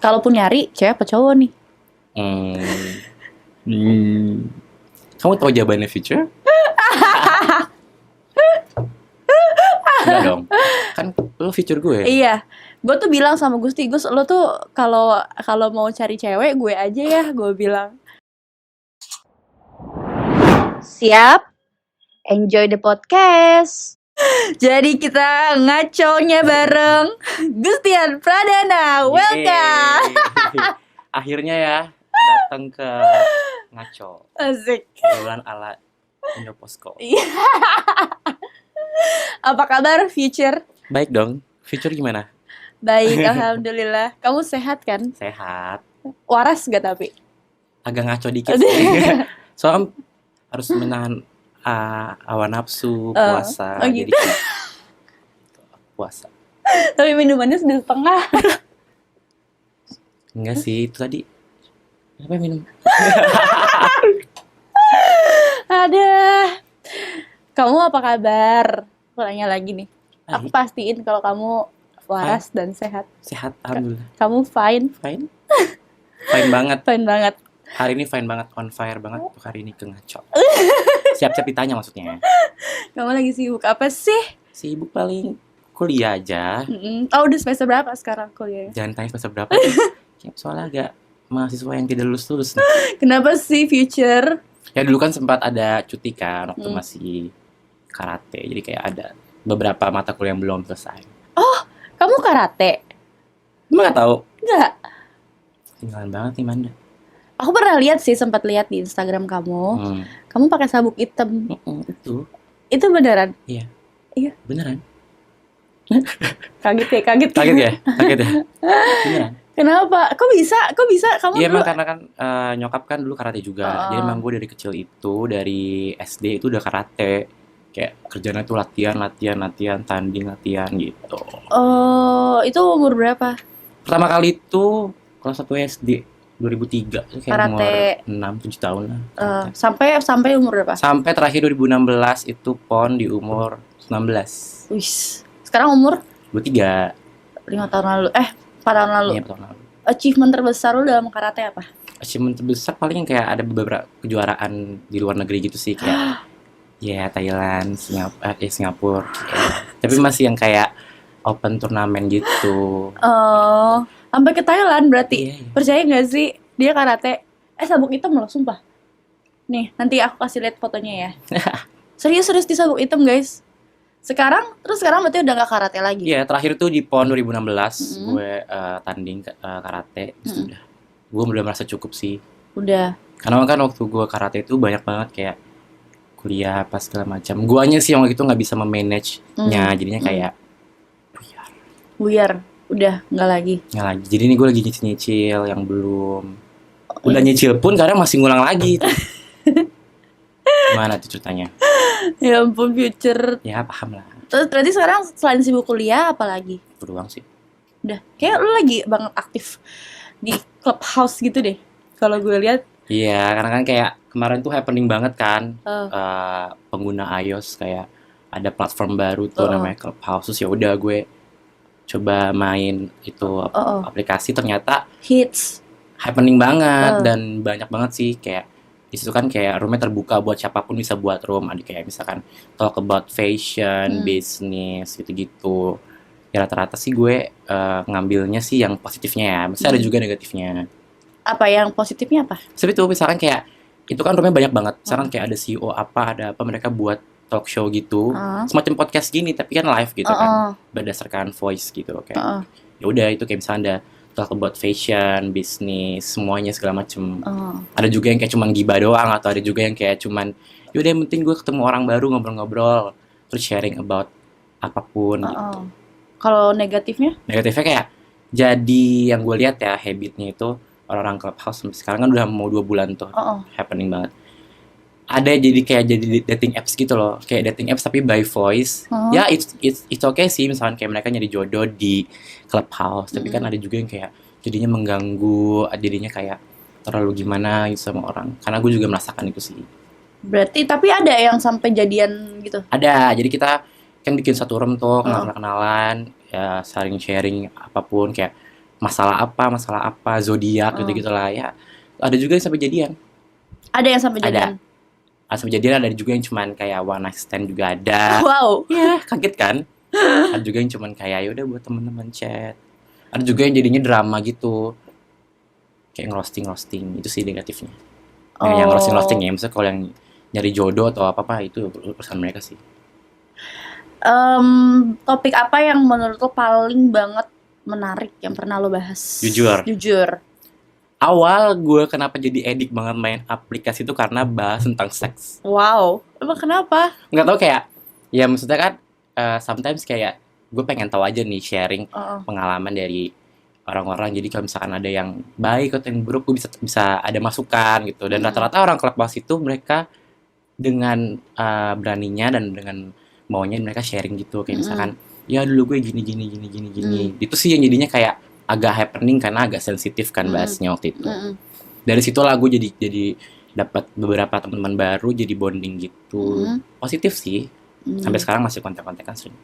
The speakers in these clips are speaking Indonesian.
Kalaupun nyari cewek apa cowok nih? Kamu tahu jawabannya Future? Enggak dong. Kan lo Future gue. Iya. Gue tuh bilang sama Gusti, Gus, lo tuh kalau mau cari cewek gue aja ya, gue bilang. Siap? Enjoy the podcast. Jadi kita ngaconya bareng Gustian Pradana. Welcome. Akhirnya ya datang ke ngaco. Asik. Bulan ala Indoposko. Apa kabar Future? Baik dong. Future gimana? Baik, alhamdulillah. Kamu sehat kan? Sehat. Waras gak tapi? Agak ngaco dikit. Soalnya harus menahan hawa nafsu, puasa. gitu. Jadi kayak puasa. Tapi minumannya sudah setengah. Enggak sih, itu tadi apa minum? Ada. Kamu apa kabar? Aku tanya lagi nih. Aku pastiin kalau kamu waras dan sehat. Sehat, alhamdulillah. Kamu fine? Fine? Fine banget. Fine banget. Hari ini fine banget, on fire banget untuk hari ini ke ngaco. Siap-siap ditanya maksudnya. Kamu lagi sibuk apa sih? Sibuk paling kuliah aja. Oh, udah semester berapa sekarang kuliahnya? Jangan tanya semester berapa. Soalnya agak mahasiswa yang tidak lulus-lulus nih. Kenapa sih Future? Ya dulu kan sempat ada cuti kan waktu masih karate. Jadi kayak ada beberapa mata kuliah yang belum selesai. Oh, kamu karate? Emang gak tahu? Enggak. Tinggalan banget nih Manda. Aku pernah lihat sih, sempat lihat di Instagram kamu. Kamu pakai sabuk hitam. Itu. Itu beneran? Iya. Iya. Beneran. Kaget ya? Kaget ya? Beneran. Kenapa? Kok bisa? Kamu Iya dulu? emang karena kan nyokap kan dulu karate juga. Jadi emang gue dari kecil itu, dari SD itu udah karate. Kayak kerjanya tuh latihan, tanding, latihan gitu. Oh, itu umur berapa? Pertama kali itu kelas 1 SD 2003. Itu kayak Karate. umur 6-7 tahun lah. Sampai umur berapa? Sampai terakhir 2016 itu PON di umur 19. Wih, sekarang umur 23. 5 tahun lalu. 4 tahun lalu. Iya, 4 tahun lalu. Achievement terbesar lu dalam karate apa? Achievement terbesar paling kayak ada beberapa kejuaraan di luar negeri gitu sih, kayak ya Thailand, Singapura. Tapi masih yang kayak open turnamen gitu. Oh, sampai ke Thailand berarti. Iya. Percaya nggak sih dia karate? Sabuk hitam loh, sumpah. Nih, nanti aku kasih lihat fotonya ya. Serius di sabuk hitam, guys. Sekarang berarti udah nggak karate lagi. Iya, terakhir tuh di PON 2016 gue tanding karate. Udah. Gue udah merasa cukup sih. Udah. Karena kan waktu gue karate itu banyak banget kayak kuliah apa segala macam. Guanya sih yang waktu itu nggak bisa memanage-nya, jadinya kayak buyar. Udah nggak lagi. Nggak lagi. Jadi ini gue lagi nyicil yang belum. Udah nyicil pun kadang masih ngulang lagi. Gimana tuh ceritanya? Ya ampun Future. Ya paham lah. Terus berarti sekarang selain sibuk kuliah apa lagi? Beruang sih. Udah. Kayak lu lagi banget aktif di Clubhouse gitu deh. Kalau gue lihat. Iya, karena kan kayak kemarin tuh happening banget kan. Pengguna iOS kayak ada platform baru tuh namanya Clubhouse. Terus ya udah gue coba main itu aplikasi, ternyata hits, happening banget dan banyak banget sih. Kayak di situ kan kayak roomnya terbuka buat siapapun bisa buat room. Ada kayak misalkan talk about fashion, business gitu-gitu. Ya rata-rata sih gue ngambilnya sih yang positifnya ya. Masih ada juga negatifnya. Apa yang positifnya apa? Tapi tuh misalkan kayak itu kan roomnya banyak banget. Misalkan kayak ada CEO ada apa mereka buat talk show gitu, semacam podcast gini tapi kan live gitu kan, berdasarkan voice gitu kayak. Ya udah itu kayak misalnya ada talk about fashion, bisnis, semuanya segala macem. Ada juga yang kayak cuman gibah doang, atau ada juga yang kayak cuman yaudah yang penting gue ketemu orang baru, ngobrol-ngobrol, terus sharing about apapun gitu. Kalau negatifnya? Negatifnya kayak jadi yang gue lihat ya habitnya itu orang-orang Clubhouse sampai sekarang kan udah mau 2 bulan tuh happening banget. Ada jadi kayak jadi dating apps gitu loh, kayak dating apps tapi by voice. Ya it's okay sih, misalkan kayak mereka nyari jodoh di Clubhouse, tapi kan ada juga yang kayak jadinya mengganggu, jadinya kayak terlalu gimana gitu sama orang. Karena gue juga merasakan itu sih. Berarti tapi ada yang sampai jadian gitu? Ada, jadi kita kan bikin satu room tuh kenalan, ya saling sharing apapun, kayak masalah apa, zodiak gitu lah ya. Ada juga yang sampai jadian. Ada yang sampai jadian. Ada sampai jadian, ada juga yang cuman kayak one night stand juga ada. Wow. Ya, kaget kan? Ada juga yang cuman kayak ya udah buat teman-teman chat. Ada juga yang jadinya drama gitu. Kayak ngerosting itu sih negatifnya. Yang roasting ya, misalnya kalau yang nyari jodoh atau apa itu urusan mereka sih. Topik apa yang menurut lo paling banget menarik yang pernah lo bahas? Jujur. Awal gue kenapa jadi edik banget main aplikasi itu karena bahas tentang seks. Wow, emang kenapa? Nggak tahu, kayak ya maksudnya kan sometimes kayak gue pengen tahu aja nih sharing pengalaman dari orang-orang. Jadi kalau misalkan ada yang baik atau yang buruk, gue bisa ada masukan gitu. Dan rata-rata orang Clubhouse itu mereka dengan beraninya dan dengan maunya mereka sharing gitu, kayak misalkan ya dulu gue gini. Itu sih yang jadinya kayak agak happening karena agak sensitif kan bahasnya waktu itu. Dari situlah gue jadi dapat beberapa teman-teman baru, jadi bonding gitu. Positif sih. Sampai sekarang masih kontak-kontakan sering.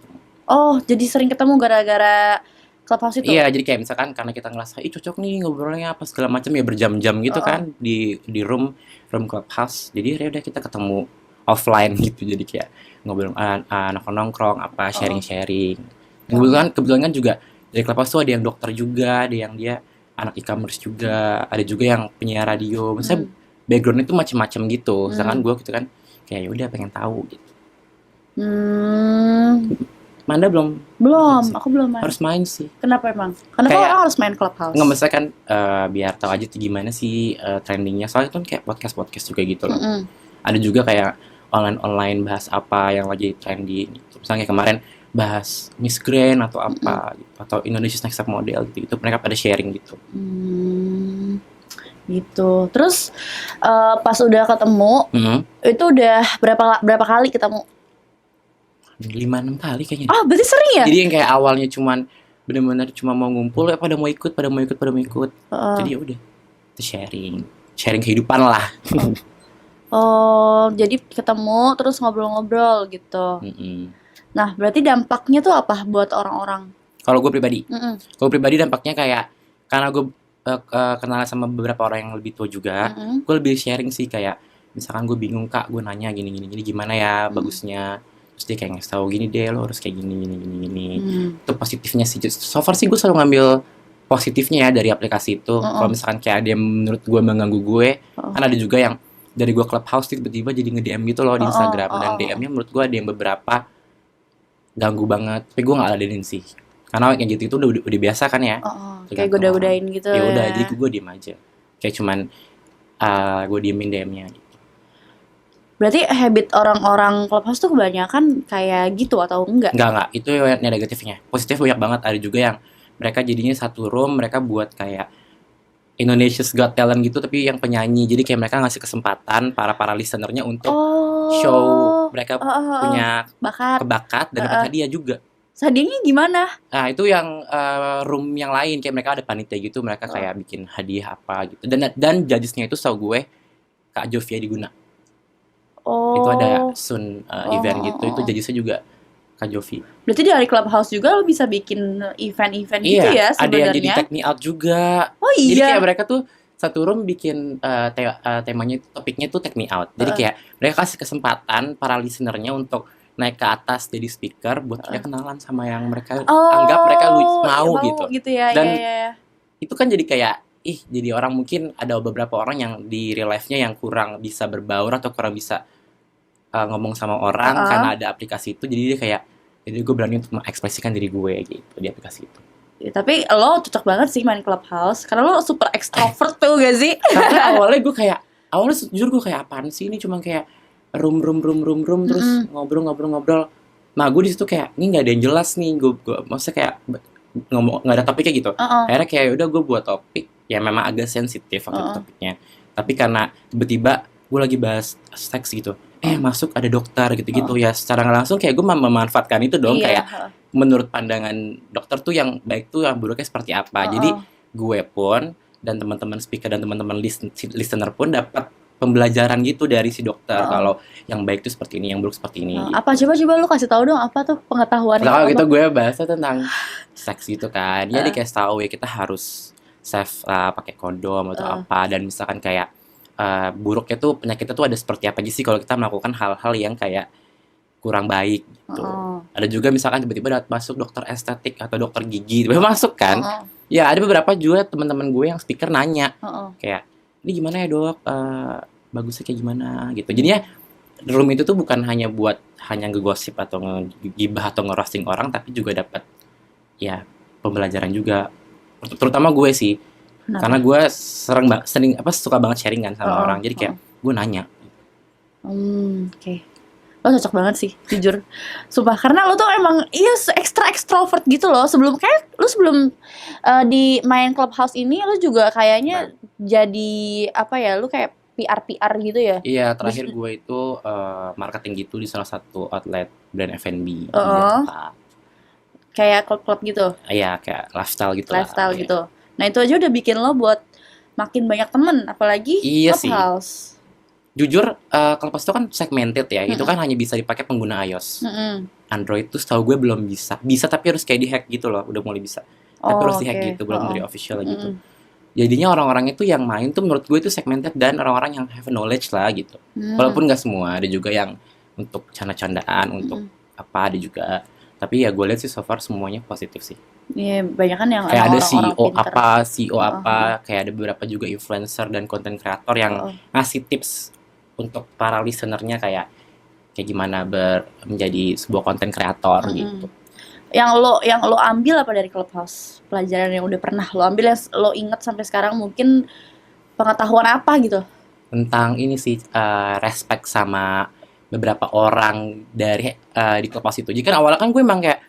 Oh, jadi sering ketemu gara-gara Clubhouse itu? Iya, jadi kayak misalkan karena kita ngerasa cocok nih ngobrolnya apa segala macam ya, berjam-jam gitu kan di room Clubhouse. Jadi ya udah kita ketemu offline gitu. Jadi kayak ngobrol nongkrong apa, sharing-sharing. Kebetulan kan juga dari Clubhouse tuh ada yang dokter juga, ada yang dia anak e-commerce juga, ada juga yang penyiar radio. Misalnya background itu macam-macam gitu. Sedangkan gue gitu kan kayak ya udah pengen tahu gitu. Manda belum, aku belum main. Harus main sih. Kenapa emang? Kenapa orang harus main Clubhouse? Nggak, maksudnya kan biar tahu aja gimana sih trendingnya. Soalnya itu kan kayak podcast juga gitu loh. Ada juga kayak online bahas apa yang lagi trendy gitu. Misalnya kayak kemarin bahas Miss Grand atau apa gitu, atau Indonesia's Next Top Model gitu. Mereka pada sharing gitu. Gitu. Terus pas udah ketemu, itu udah berapa kali ketemu? 5-6 kali kayaknya. Berarti sering ya? Jadi yang kayak awalnya cuman benar-benar cuma mau ngumpul, ya pada mau ikut. Jadi ya udah, itu sharing kehidupan lah. Jadi ketemu terus ngobrol-ngobrol gitu. Nah, berarti dampaknya tuh apa buat orang-orang? Kalau gue pribadi dampaknya kayak karena gue kenal sama beberapa orang yang lebih tua juga, gue lebih sharing sih, kayak misalkan gue bingung kak, gue nanya gini gimana ya bagusnya, terus dia kayak ngasih tahu gini deh, lo harus kayak gini. Itu positifnya sih. So far sih gue selalu ngambil positifnya ya dari aplikasi itu. Kalau misalkan kayak ada yang menurut gue mengganggu gue, kan ada juga yang dari gue Clubhouse tiba-tiba jadi nge-DM gitu loh di Instagram, dan DM-nya menurut gue ada yang beberapa ganggu banget, tapi gue nggak ladenin sih, karena kayak gitu itu udah biasa kan ya. Kayak goda-godain gitu ya. Ya Udah, jadi gue diem aja, kayak cuman gue diemin DM-nya gitu. Berarti habit orang-orang Clubhouse tuh kebanyakan kayak gitu atau enggak? Enggak, itu yang negatifnya. Positif banyak banget. Ada juga yang mereka jadinya satu room, mereka buat kayak Indonesia's Got Talent gitu, tapi yang penyanyi. Jadi kayak mereka ngasih kesempatan para listenernya untuk show mereka punya bakat dan dapat hadiah juga. Hadiahnya gimana? Nah, itu yang room yang lain, kayak mereka ada panitia gitu, mereka kayak bikin hadiah apa gitu. Dan judgesnya itu setahu gue Kak Jovia Diguna. Itu ada event gitu, itu judgesnya juga Kak Jovi. Berarti dari Clubhouse juga lo bisa bikin event-event gitu ya sebenarnya? Ada yang jadi Take Me Out juga. Jadi kayak mereka tuh satu room bikin temanya, topiknya tuh Take Me Out. Jadi kayak mereka kasih kesempatan para listenernya untuk naik ke atas jadi speaker buat kayak kenalan sama yang mereka anggap mereka mau gitu ya. Dan itu kan jadi kayak jadi orang, mungkin ada beberapa orang yang di real life-nya yang kurang bisa berbaur atau kurang bisa ngomong sama orang karena ada aplikasi itu. Jadi dia kayak, jadi gue berani untuk mengekspresikan diri gue gitu di aplikasi itu. Ya, tapi lo cocok banget sih main Clubhouse karena lo super extrovert tuh gak sih? Karena awalnya jujur gue kayak apaan sih ini, cuma kayak room terus ngobrol. Nah gue di situ kayak ini nggak ada yang jelas nih, gue maksudnya kayak ngomong nggak ada topiknya gitu. Akhirnya kayak udah gue buat topik ya, memang agak sensitif topiknya, tapi karena tiba-tiba gue lagi bahas seks gitu, masuk ada dokter gitu ya, secara nggak langsung kayak gue memanfaatkan itu dong. Kayak menurut pandangan dokter tuh yang baik tuh yang buruknya seperti apa. Jadi gue pun dan teman-teman speaker dan teman-teman listener pun dapat pembelajaran gitu dari si dokter kalau yang baik itu seperti ini, yang buruk seperti ini. Gitu. Apa coba lu kasih tahu dong apa tuh pengetahuan itu? Kalau gitu gue bahasnya tentang seks gitu kan. Dia dikasih tahu ya kita harus safe pakai kondom atau apa, dan misalkan kayak buruknya tuh penyakitnya tuh ada seperti apa aja sih kalau kita melakukan hal-hal yang kayak kurang baik gitu. Ada juga misalkan tiba-tiba masuk dokter estetik atau dokter gigi, tiba-tiba masuk kan. Ya ada beberapa juga teman-teman gue yang speaker nanya kayak, ini gimana ya dok, bagusnya kayak gimana gitu. Jadinya room itu tuh bukan hanya buat ngegosip atau ngegibah atau ngerosting orang, tapi juga dapat ya pembelajaran juga. Terutama gue sih. Kenapa? Karena gue sering suka banget sharing kan sama orang. Jadi kayak gue nanya. Oke. Lo cocok banget sih, jujur. Sumpah, karena lo tuh emang ekstra extrovert gitu loh. Sebelum di main Clubhouse ini lo juga kayaknya jadi apa ya? Lo kayak PR gitu ya? Iya, terakhir gue itu marketing gitu di salah satu outlet brand F&B di Jakarta. Kayak klub gitu? Iya, kayak lifestyle gitu. Lifestyle gitu. Nah itu aja udah bikin lo buat makin banyak temen, apalagi Clubhouse. Sih. Jujur, Clubhouse itu kan segmented ya. Itu kan hanya bisa dipakai pengguna iOS. Android tuh setahu gue belum bisa. Bisa tapi harus kayak di-hack gitu loh. Udah mulai bisa. Tapi harus di-hack gitu, belum dari official gitu. Jadinya orang-orang itu yang main tuh menurut gue itu segmented dan orang-orang yang have knowledge lah gitu. Walaupun gak semua, ada juga yang untuk canda-candaan, untuk apa ada juga. Tapi ya gue lihat sih so far semuanya positif sih. Iya, banyak kan yang kayak ada CEO apa, kayak ada beberapa juga influencer dan content creator yang ngasih tips untuk para listenernya kayak gimana menjadi sebuah content creator gitu. Yang lo ambil apa dari Clubhouse? Pelajaran yang udah pernah lo ambil yang lo inget sampai sekarang, mungkin pengetahuan apa gitu? Tentang ini sih, respect sama beberapa orang dari di Clubhouse itu. Jadi kan awalnya kan gue emang kayak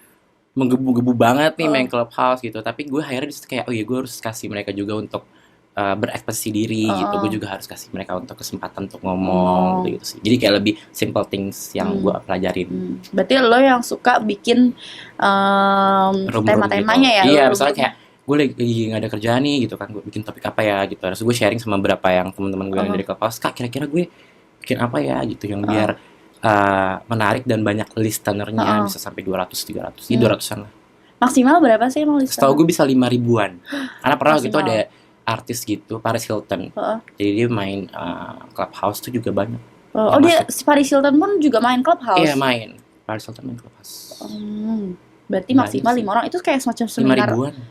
menggebu-gebu banget nih main Clubhouse gitu, tapi gue akhirnya disitu kayak oh iya gue harus kasih mereka juga untuk berekspresi diri gitu. Gue juga harus kasih mereka untuk kesempatan untuk ngomong gitu sih. Jadi kayak lebih simple things yang gue pelajarin. Berarti lo yang suka bikin tema-temanya gitu. Ya? Iya, misalnya kayak gue lagi gak ada kerjaan nih gitu kan, gue bikin topik apa ya gitu. Terus gue sharing sama beberapa yang teman-teman gue yang dari Clubhouse, kak kira-kira gue bikin apa ya gitu yang biar menarik dan banyak listenernya bisa sampai 200-300, 200-an lah. Maksimal berapa sih emang listener? Setahu gue bisa 5.000-an. Karena pernah gitu ada artis gitu, Paris Hilton. Jadi dia main Clubhouse tuh juga banyak. Dia si Paris Hilton pun juga main Clubhouse? Iya main, Paris Hilton main Clubhouse. Berarti maksimal 5 orang, itu kayak semacam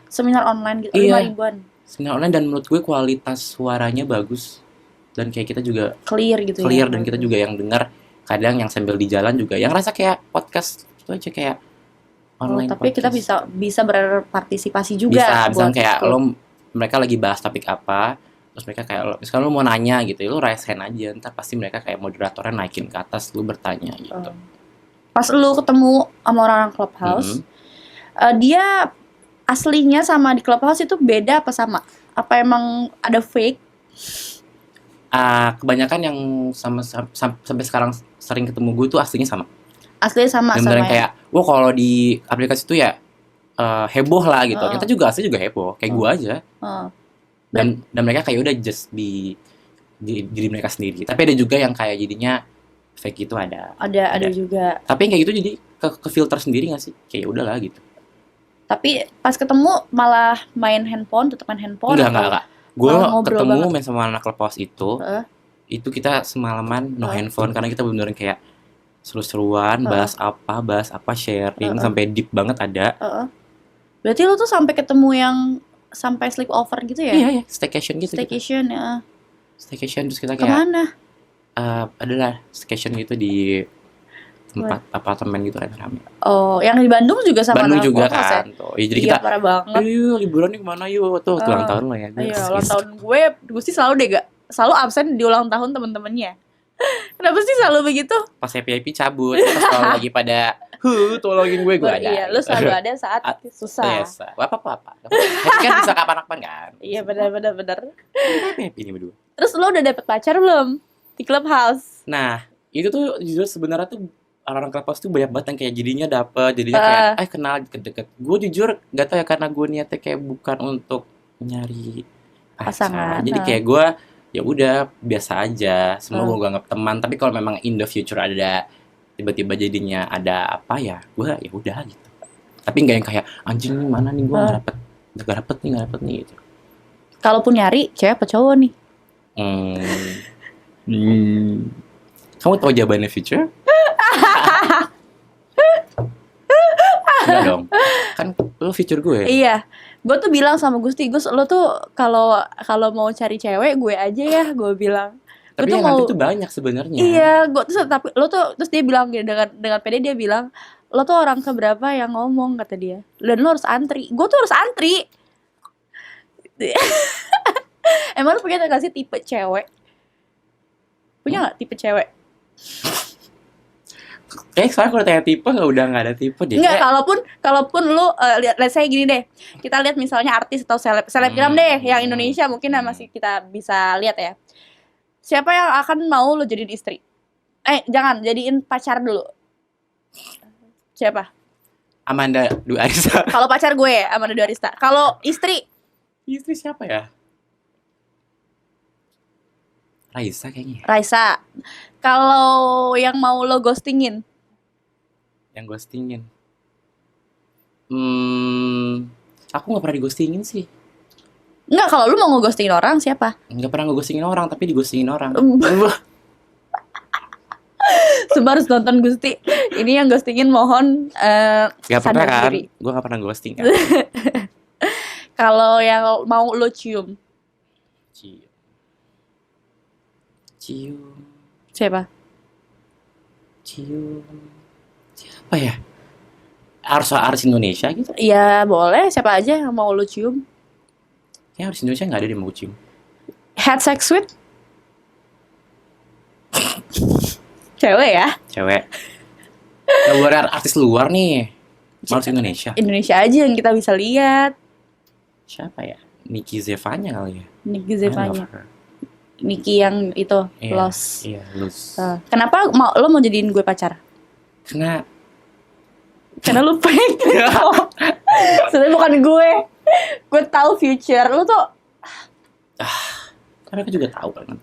seminar online gitu. 5.000-an. Seminar online, dan menurut gue kualitas suaranya bagus. Dan kayak kita juga clear gitu ya. Dan kita juga yang dengar kadang yang sambil di jalan juga yang rasa kayak podcast itu aja kayak online tapi podcast. Kita bisa berpartisipasi juga. Bisa kayak mereka lagi bahas topik apa, terus mereka kayak misalkan lo mau nanya gitu, lo raise hand aja, ntar pasti mereka kayak moderatornya naikin ke atas, lo bertanya gitu. Pas lo ketemu sama orang-orang Clubhouse, dia aslinya sama di Clubhouse itu beda apa sama? Apa emang ada fake? Kebanyakan yang sampai sekarang sering ketemu gue tuh aslinya sama. Aslinya sama. Beneran kayak, wah kalau di aplikasi itu ya heboh lah gitu. Kita juga asli juga heboh, kayak gue aja. Dan mereka kayak udah just di diri mereka sendiri. Tapi ada juga yang kayak jadinya fake itu ada. Ada juga. Tapi yang kayak gitu jadi ke filter sendiri nggak sih? Kayak udahlah gitu. Tapi pas ketemu malah main handphone, tutupan handphone. Enggak. Gue ketemu main sama anak Clubhouse itu kita semalaman no handphone, karena kita bener-bener kayak seru-seruan, bahas apa, sharing sampai deep banget ada. Berarti lo tuh sampai ketemu yang sampai sleepover gitu ya? Iya, staycation gitu. Staycation ya. Staycation, terus kita kayak kemana? Adalah staycation gitu di tempat apartemen gitu rame-rame. Oh, yang di Bandung juga sama Bandung juga kan. Ya? Tuh. Ya, jadi kita parah banget. Ayo liburan nih kemana yuk? Tuh ulang tahun lo ya. Iya, ulang tahun gue sih selalu absen di ulang tahun temen-temennya. Kenapa sih selalu begitu? Pas happy cabut, pas kalau lagi pada tolongin gue ada. Iya, lu selalu ada saat susah. Yes. Apa. Happy kan bisa kapan-kapan kan? Iya, benar. Happy ini berdua. Terus lo udah dapet pacar belum di Clubhouse? Nah, itu tuh jujur sebenarnya tuh orang-orang Clubhouse tuh banyak banget yang kayak jadinya kayak kenal deket-deket. Gue jujur gak tau ya, karena gue niatnya kayak bukan untuk nyari pasangan. Jadi kayak gue ya udah biasa aja, semua gue anggap teman. Tapi kalau memang in the future ada tiba-tiba jadinya ada apa ya, gue ya udah gitu. Tapi nggak yang kayak anjing nih mana nih gue nggak dapet nih gitu. Kalaupun nyari cewek apa cowok nih? Kamu tahu jawabannya future? Enggak dong. Kan lo future gue. Iya. Gue tuh bilang sama Gusti, Gus, lo tuh kalau mau cari cewek gue aja ya, gue bilang. Tapi yang nanti tuh banyak sebenarnya. Iya, gue terus dia bilang dengan pede dia bilang, lo tuh orang keberapa yang ngomong, kata dia. Dan lo harus antri. Gue tuh harus antri. Emang lo punya gak sih tipe cewek? Punya gak tipe cewek? Kayak sekarang kalau tanya tipe udah nggak ada tipe deh. Enggak, kalaupun lu lihat saya gini deh. Kita lihat misalnya artis atau selebgram deh yang Indonesia mungkin masih kita bisa lihat ya. Siapa yang akan mau lo jadiin istri? Jangan, jadiin pacar dulu. Siapa? Amanda Dwi Arista. Kalau pacar gue Amanda Dwi Arista. Kalau istri? Istri siapa ya? Raisa kayaknya. Raisa. Kalau yang mau lo ghostingin? Yang ghostingin? Aku nggak pernah di-ghostingin sih. Enggak, kalau lu mau nge-ghostingin orang siapa? Nggak pernah nge-ghostingin orang, tapi di-ghostingin orang. Sumpah harus nonton Gusti. Ini yang ghostingin mohon Gak pernah kan? diri. Gue gak pernah ghosting kan. Kalau yang mau lo cium? Cium. Siapa? Cium. Siapa ya? Artis Indonesia gitu? Iya boleh, siapa aja yang mau lo cium. Kayaknya artis Indonesia gak ada yang mau cium. Had sex with? Cewek ya? Cewek. Nah, buat artis luar nih. Artis Indonesia. Indonesia aja yang kita bisa lihat. Siapa ya? Nicky Zevanya kali ya? Nicky Zevanya. Nicky yang itu, Lost. Iya, Lost. Kenapa lo mau jadiin gue pacar? Karena lu pengen. Sebenarnya bukan gue. Gue tahu future lu tuh. Karena aku juga tahu kan.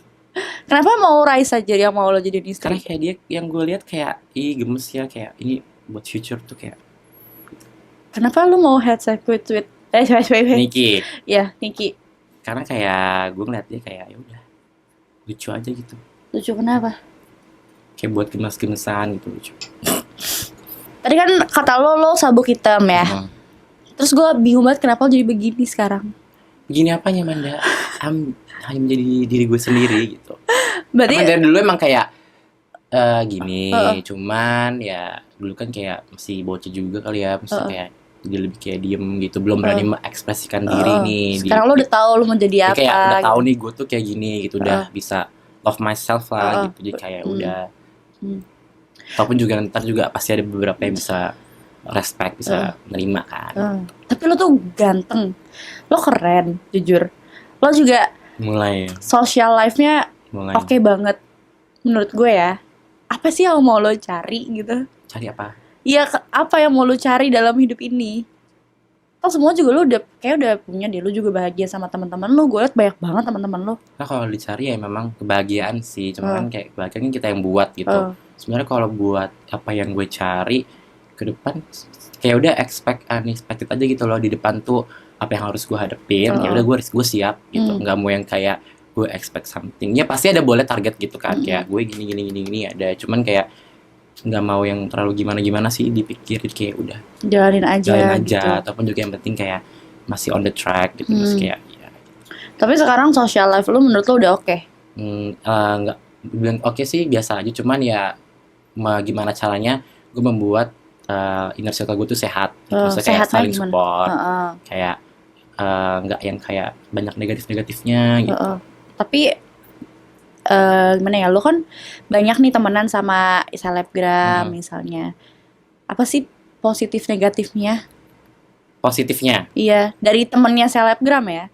Kenapa mau Raisa jadi yang mau lo jadiin istri? Karena kayak dia yang gue lihat kayak gemes ya, kayak ini buat future tuh kayak. Kenapa lu mau had sex with Nicky. Ya, Nicky. Karena kayak gue ngeliat dia kayak ya udah lucu aja gitu. Lucu kenapa? Kayak buat gemes-gemesan gitu, lucu. Tadi kan kata lo sabuk hitam ya. Terus gue bingung banget kenapa lo jadi begini sekarang. Begini apanya Manda? Hanya menjadi diri gue sendiri gitu. Berarti dari dulu emang kayak gini, cuman ya dulu kan kayak masih bocah juga kali ya, masih kayak jadi lebih kayak diem gitu, belum berani mengekspresikan diri nih. Sekarang lo udah tahu lo mau jadi apa? Kayak udah tahu nih gue tuh kayak gini gitu, udah bisa love myself lah gitu, jadi kayak udah. Ataupun juga ntar juga pasti ada beberapa yang bisa respect, bisa menerima kan. Tapi lo tuh ganteng, lo keren, jujur. Lo juga mulai social life-nya oke banget menurut gue ya. Apa sih yang mau lo cari gitu? Cari apa? Iya, apa yang mau lo cari dalam hidup ini? Kan semua juga lo udah punya deh. Lo juga bahagia sama teman-teman lo. Gue liat banyak banget teman-teman lo. Nah kalau dicari ya memang kebahagiaan sih. Cuma kan kayak kebahagiaan kan kita yang buat gitu. Sebenarnya kalau buat apa yang gue cari ke depan, kayak udah unexpected aja gitu loh. Di depan tuh apa yang harus gue hadepin. Ya udah gue siap gitu. Nggak mau yang kayak gue expect something. Ya pasti ada boleh target gitu kan. Kayak gue gini ada. Cuman kayak nggak mau yang terlalu gimana sih, dipikirin kayak udah jalanin aja gitu. Ataupun juga yang penting kayak masih on the track gitu. Masih kayak ya. Tapi sekarang social life lu menurut lu udah oke? Nggak bilang oke sih, biasa aja. Cuman ya gimana caranya gue membuat inner circle gue tuh sehat gitu. Maksudnya kayak saling support, kayak nggak yang kayak banyak negatifnya gitu. Tapi gimana ya, lu kan banyak nih temenan sama selebgram misalnya. Apa sih positif negatifnya? Positifnya? Iya, dari temennya selebgram ya,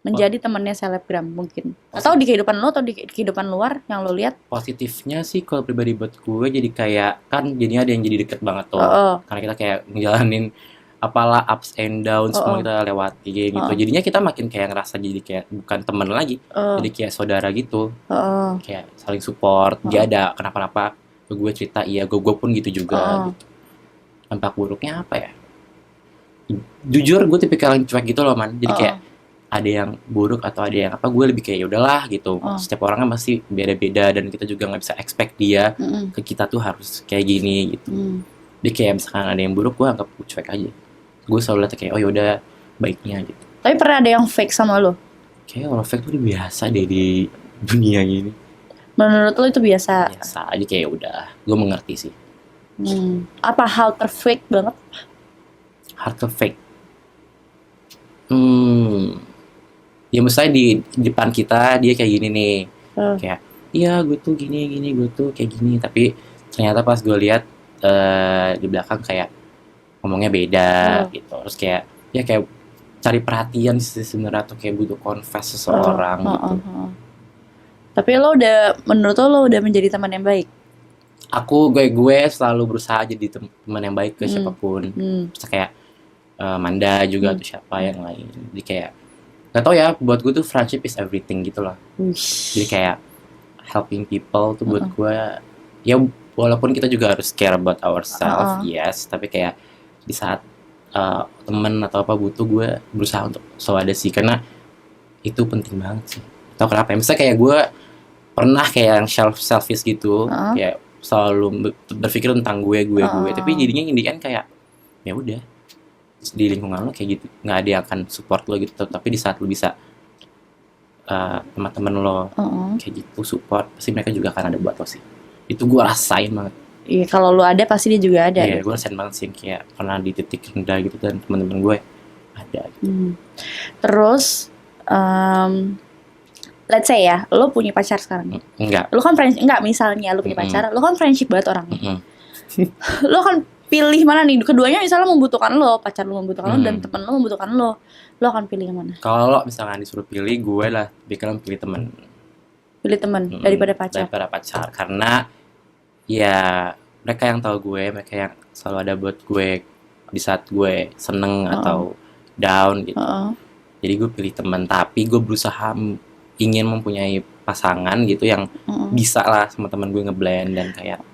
menjadi temennya selebgram mungkin. Atau di kehidupan lu atau di kehidupan luar yang lu lihat? Positifnya sih kalau pribadi buat gue jadi kayak kan jadinya ada yang jadi deket banget tuh. Karena kita kayak ngejalanin apalah ups and downs semua kita lewati gitu. Jadinya kita makin kayak ngerasa jadi kayak bukan temen lagi, jadi kayak saudara gitu, kayak saling support. Dia ada kenapa-napa ke gue cerita, iya gue pun gitu juga. Gitu. Dampak buruknya apa ya? Jujur gue tipikal yang cuek gitu loh man. Jadi kayak ada yang buruk atau ada yang apa, gue lebih kayak ya udahlah gitu. Setiap orang kan pasti beda-beda dan kita juga nggak bisa expect dia ke kita tuh harus kayak gini gitu. Jadi kayak misalkan ada yang buruk, gue anggap cuek aja. Gue selalu lihat kayak oh yaudah baiknya gitu. Tapi pernah ada yang fake sama lo? Kayak orang fake tuh biasa deh di dunia gini. Menurut lo itu biasa? Biasa aja kayak udah. Gue mengerti sih. Apa hal terfake banget? Hal terfake. Ya misalnya di depan kita dia kayak gini nih. Kayak iya gue tuh gini gue tuh kayak gini. Tapi ternyata pas gue lihat di belakang kayak ngomongnya beda gitu. Terus kayak ya kayak cari perhatian sih sebenarnya, atau kayak butuh confess seseorang gitu. Tapi menurut lo udah menjadi teman yang baik? Gue selalu berusaha jadi teman yang baik ke siapapun. Terus kayak Manda juga atau siapa yang lain. Jadi kayak gak tau ya, buat gue tuh friendship is everything gitu loh. Jadi kayak helping people tuh buat gue ya, walaupun kita juga harus care about ourselves, yes, tapi kayak di saat temen atau apa butuh, gue berusaha untuk selalu ada sih, karena itu penting banget sih. Tau kenapa ya? Misalnya kayak gue pernah kayak yang selfish gitu, kayak selalu berpikir tentang gue, tapi jadinya indikan kayak ya udah di lingkungan lo kayak gitu nggak ada yang akan support lo gitu. Tapi di saat lo bisa teman-teman lo kayak gitu support, pasti mereka juga akan ada buat lo sih. Itu gue rasain banget. Iya, kalau lo ada pasti dia juga ada. Iya, gue rasain banget sih kayak pernah di titik rendah gitu dan teman-teman gue ada gitu. Terus let's say ya, lo punya pacar sekarang. Enggak. Lo kan misalnya lo punya pacar, lo kan friendship banget orangnya. Lo kan pilih mana nih? Keduanya misalnya membutuhkan lo, pacar lo membutuhkan lo dan teman lo membutuhkan lo. Lo akan pilih yang mana? Kalau misalkan disuruh pilih, gue lah bakalan pilih teman. Pilih teman daripada pacar. Daripada pacar, karena ya mereka yang tahu gue, mereka yang selalu ada buat gue di saat gue seneng atau down gitu. Jadi gue pilih teman, tapi gue berusaha ingin mempunyai pasangan gitu yang bisa lah sama teman gue ngeblend dan kayak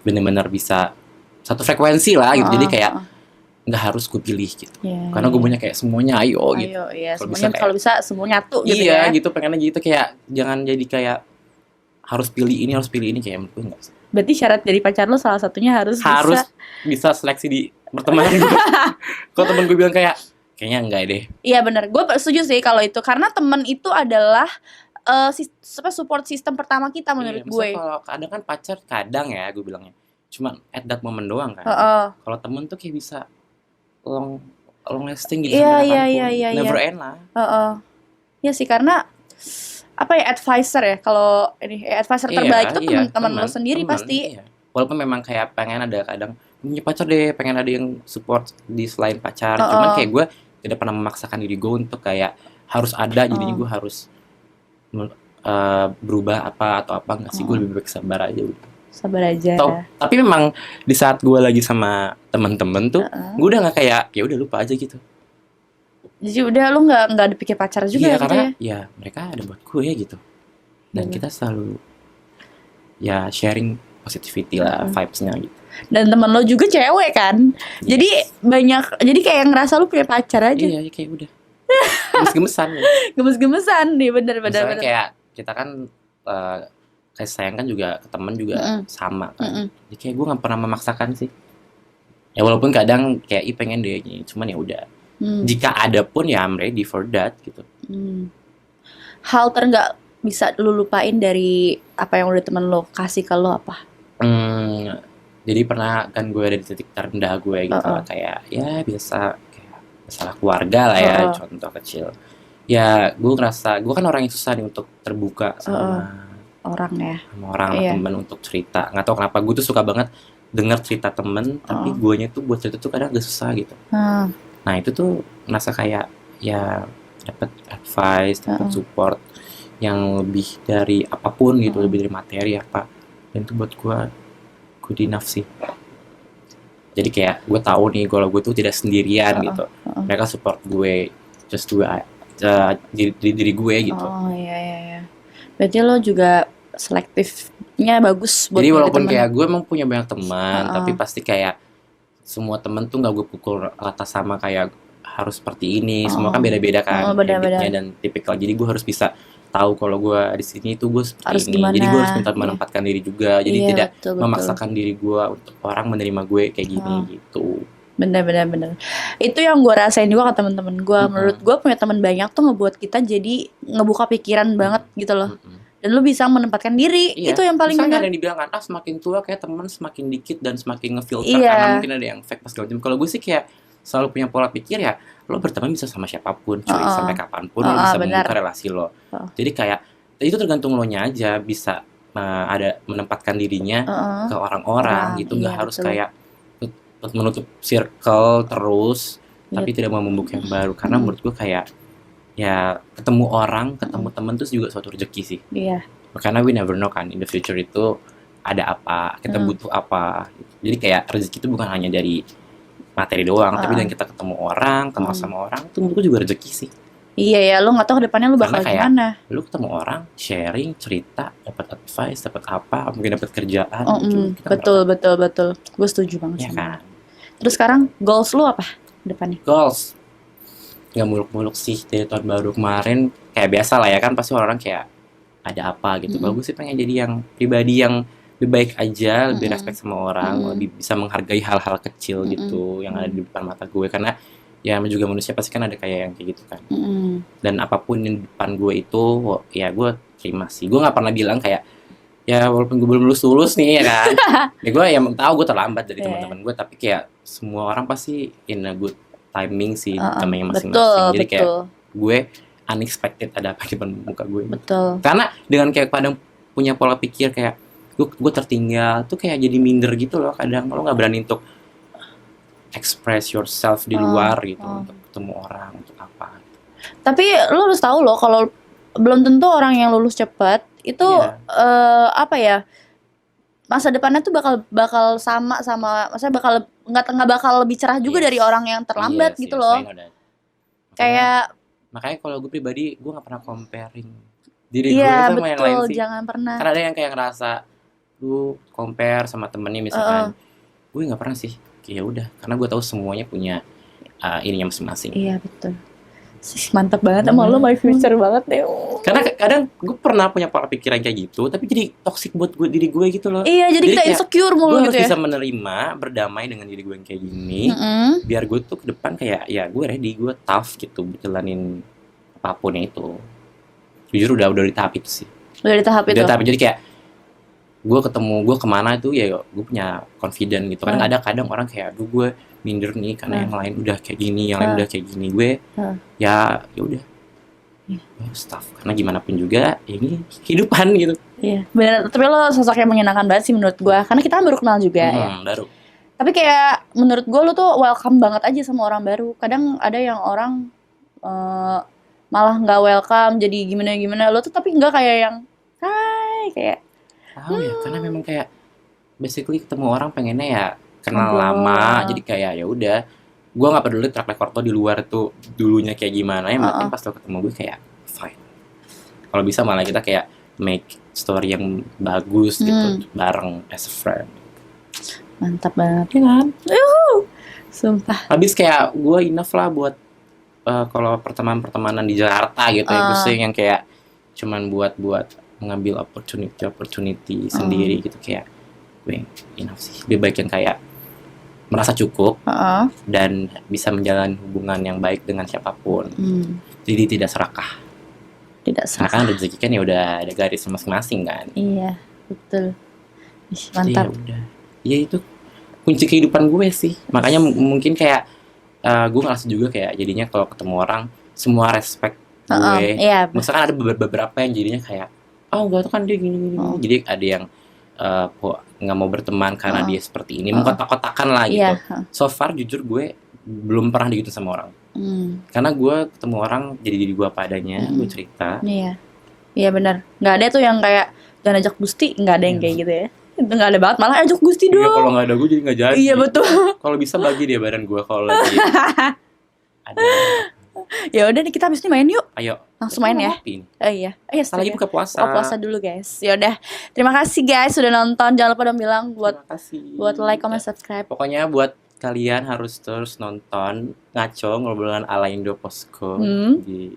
bener-bener bisa satu frekuensi lah gitu. Jadi kayak nggak harus gue pilih gitu. Karena gue punya kayak semuanya ayo gitu. Iya, kalau bisa semua nyatu gitu ya. Iya gitu, pengennya gitu, kayak jangan jadi kayak harus pilih ini kayak menurut gue enggak sih. Berarti syarat dari pacar lo salah satunya harus bisa seleksi di pertemanan gitu. Kalau temen gue bilang kayaknya enggak deh. Iya benar, gue setuju sih kalau itu, karena temen itu adalah support system pertama kita menurut gue. Kalau kadang kan pacar ya gue bilangnya cuma at that moment doang kan. Kalau temen tuh kayak bisa long lasting gitu. Iya. Never end lah. Iya sih, karena apa ya, advisor ya, kalau ini advisor terbaik itu teman-teman lo sendiri pasti. Iya. Walaupun memang kayak pengen ada kadang punya pacar deh, pengen ada yang support di selain pacar. Cuman kayak gue tidak pernah memaksakan diri gue untuk kayak harus ada, jadinya gue harus berubah apa atau apa nggak sih. Gue lebih baik sabar aja. Tapi memang di saat gue lagi sama temen-temen tuh, gue udah nggak kayak ya udah lupa aja gitu. Jadi udah lu nggak dipikir pacar juga ya, gitu karena ya mereka ada buat gue gitu. Dan kita selalu ya sharing positivity lah, vibes-nya gitu. Dan teman lo juga cewek kan. Yes. Jadi kayak ngerasa lu punya pacar aja. Iya, kayak udah. Gemes-gemesan. Gemes-gemesan nih, bener. Kayak kita kan kayak sayang kan juga ke temen juga sama kan. Jadi kayak gue nggak pernah memaksakan sih. Ya walaupun kadang kayak pengen deh, cuman ya udah. Jika ada pun ya I'm ready for that gitu. Hal nggak bisa lu lupain dari apa yang udah temen lo kasih ke lo apa? Jadi pernah kan gue ada di titik terendah gue gitu lah, kayak ya biasa kayak masalah keluarga lah ya, contoh kecil. Ya gue ngerasa gue kan orang yang susah nih untuk terbuka sama orang ya, sama orang temen untuk cerita. Nggak tahu kenapa gue tuh suka banget dengar cerita temen, tapi guanya tuh buat cerita tuh kadang agak susah gitu. Nah itu tuh ngerasa kayak ya dapat advice, dapat support yang lebih dari apapun gitu, lebih dari materi apa, dan itu buat gue good enough sih. Jadi kayak gue tahu nih kalau gue tuh tidak sendirian gitu. Mereka support gue, just gue diri gue gitu. Oh iya. Berarti lo juga selektifnya bagus buat jadi milih walaupun temen. kayak gue emang punya banyak teman, tapi pasti kayak semua temen tuh gak gue pukul rata sama kayak harus seperti ini. Semua kan beda-beda kan habitnya dan tipikal. Jadi gue harus bisa tahu kalau gue di sini tuh gue seperti harus ini. Gimana? Jadi gue harus minta menempatkan diri juga. Jadi tidak betul. memaksakan diri gue untuk orang menerima gue kayak gini gitu. Bener. Itu yang gue rasain juga ke temen-temen gue. Menurut gue punya teman banyak tuh ngebuat kita jadi ngebuka pikiran banget gitu loh. Dan lu bisa menempatkan diri. Itu yang paling benar. Ada yang dibilang kan, semakin tua kayak teman semakin dikit dan semakin ngefilter karena mungkin ada yang fake pas segala macam. Kalau gue sih kayak selalu punya pola pikir ya, lo berteman bisa sama siapapun, cuy, sampai kapanpun lo bisa membuka relasi lo. Jadi kayak itu tergantung lo nya aja bisa ada menempatkan dirinya ke orang-orang gitu, nggak harus kayak menutup circle terus, tapi tidak mau membuka yang baru. Karena menurut gue kayak ya ketemu orang, ketemu temen itu juga suatu rezeki sih. Iya. Karena we never know kan in the future itu ada apa, kita butuh apa. Jadi kayak rezeki itu bukan hanya dari materi doang, tapi dan kita ketemu orang, kenal sama orang, itu menurutku juga rezeki sih. Iya ya, lo nggak tahu kedepannya lo bakal gimana. Lu ketemu orang, sharing, cerita, dapat advice, dapat apa, mungkin dapat kerjaan. Betul. Gue setuju banget ya sama. Kan? Terus sekarang goals lo apa depannya? Goals nggak muluk-muluk sih dari tahun baru kemarin, kayak biasa lah ya kan, pasti orang kayak ada apa gitu. Kalau gue sih pengen jadi yang pribadi yang lebih baik aja, lebih respect sama orang, lebih bisa menghargai hal-hal kecil gitu yang ada di depan mata gue, karena ya juga manusia pasti kan ada kayak yang kayak gitu kan. Dan apapun yang di depan gue itu ya gue terima sih. Gue nggak pernah bilang kayak ya walaupun gue belum lulus nih ya kan, ya gue yang tahu gue terlambat dari teman-teman gue, tapi kayak semua orang pasti in a good timing sih namanya masing-masing. Jadi kayak gue unexpected ada apa di depan muka gue. Betul. Karena dengan kayak kadang punya pola pikir kayak gue tertinggal tuh kayak jadi minder gitu loh. Kadang lo nggak berani untuk express yourself di luar gitu, untuk ketemu orang, untuk apa. Tapi lo harus tahu loh kalau belum tentu orang yang lulus cepat itu apa ya, masa depannya tuh bakal sama, maksudnya nggak bakal lebih cerah juga dari orang yang terlambat gitu loh. Makanya kalau gue pribadi gue nggak pernah comparing diri gue sama yang lain sih. Jangan pernah. Karena ada yang kayak ngerasa lu compare sama temennya misalkan, gue nggak pernah sih. Ya udah, karena gue tahu semuanya punya ininya masing-masing. Iya betul. Mantap banget sama lo, my future banget deh. Karena kadang gue pernah punya pola pikiran kayak gitu, tapi jadi toxic buat diri gue gitu loh. Iya, jadi kita insecure mulu gitu ya. Gue harus bisa menerima, berdamai dengan diri gue yang kayak gini, biar gue tuh ke depan kayak ya gue ready, gue tough gitu, jalanin apapun itu. Jujur udah di tahap itu sih. Udah di tahap itu. Jadi kayak gue kemana itu ya gue punya confident gitu. Kan ada kadang orang kayak aduh gue minder nih karena yang lain udah kayak gini, yang lain udah kayak gini. Gue ya udah stuff, karena gimana pun juga ini kehidupan gitu. Iya benar. Tapi lo sosok yang menyenangkan banget sih menurut gue, karena kita kan baru kenal juga ya. Baru. Tapi kayak menurut gue lo tuh welcome banget aja sama orang baru. Kadang ada yang orang malah nggak welcome, jadi gimana, lo tuh tapi nggak kayak yang hai kayak ya karena memang kayak basically ketemu orang pengennya ya kenal lama, jadi kayak ya udah gue nggak peduli track record lo di luar tuh dulunya kayak gimana, yang penting pas lo ketemu gue kayak fine. Kalau bisa malah kita kayak make story yang bagus gitu bareng as a friend. Mantap banget ya kan? Sumpah. Habis kayak gue enough lah buat kalau pertemanan di Jakarta gitu ya, gue yang kayak cuman buat mengambil opportunity sendiri gitu, kayak gue enough sih. Lebih baik yang kayak merasa cukup dan bisa menjalani hubungan yang baik dengan siapapun. Jadi tidak serakah. Karena kan rezeki kan ya udah ada garis masing-masing kan. Iya betul. Mantap. Ya itu kunci kehidupan gue sih. Makanya mungkin kayak gue ngerasa juga kayak jadinya kalau ketemu orang semua respect gue. Misalkan ada beberapa yang jadinya kayak enggak tuh kan dia gini. Jadi ada yang nggak mau berteman karena dia seperti ini, mengkotak-kotakan lah gitu. So far jujur gue belum pernah digituin sama orang. Karena gue ketemu orang jadi diri gue padanya, gue cerita. Iya benar. Nggak ada tuh yang kayak jangan ajak Gusti, nggak ada yang kayak gitu ya. Nggak ada banget, malah ajak Gusti Iya, kalau dong. nggak ada gue jadi nggak jadi. Iya betul. Kalau bisa bagi dia badan gue kalau lagi ada. Ya udah nih, kita habis ini main yuk. Ayo. Langsung main ya. Ngopi nih. Oh iya. Setelah lagi buka puasa. Buka puasa dulu guys. Ya udah. Terima kasih guys sudah nonton. Jangan lupa dong bilang buat Terima kasih. buat like, comment, subscribe. Pokoknya buat kalian harus terus nonton Ngaco ngobrolan ala Indoposko di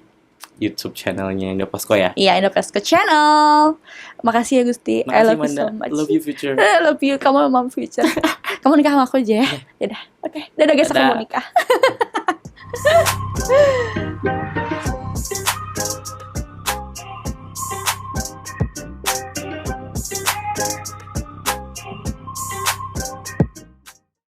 YouTube channelnya Indoposko ya. Iya, Indoposko Channel. Makasih ya Gusti. I Makasih love you Manda. so much. Love you future. I love you. Kamu memang future. Kamu nikah sama aku aja ya. Yaudah. Oke. Dadah guys, aku Dadah. mau nikah.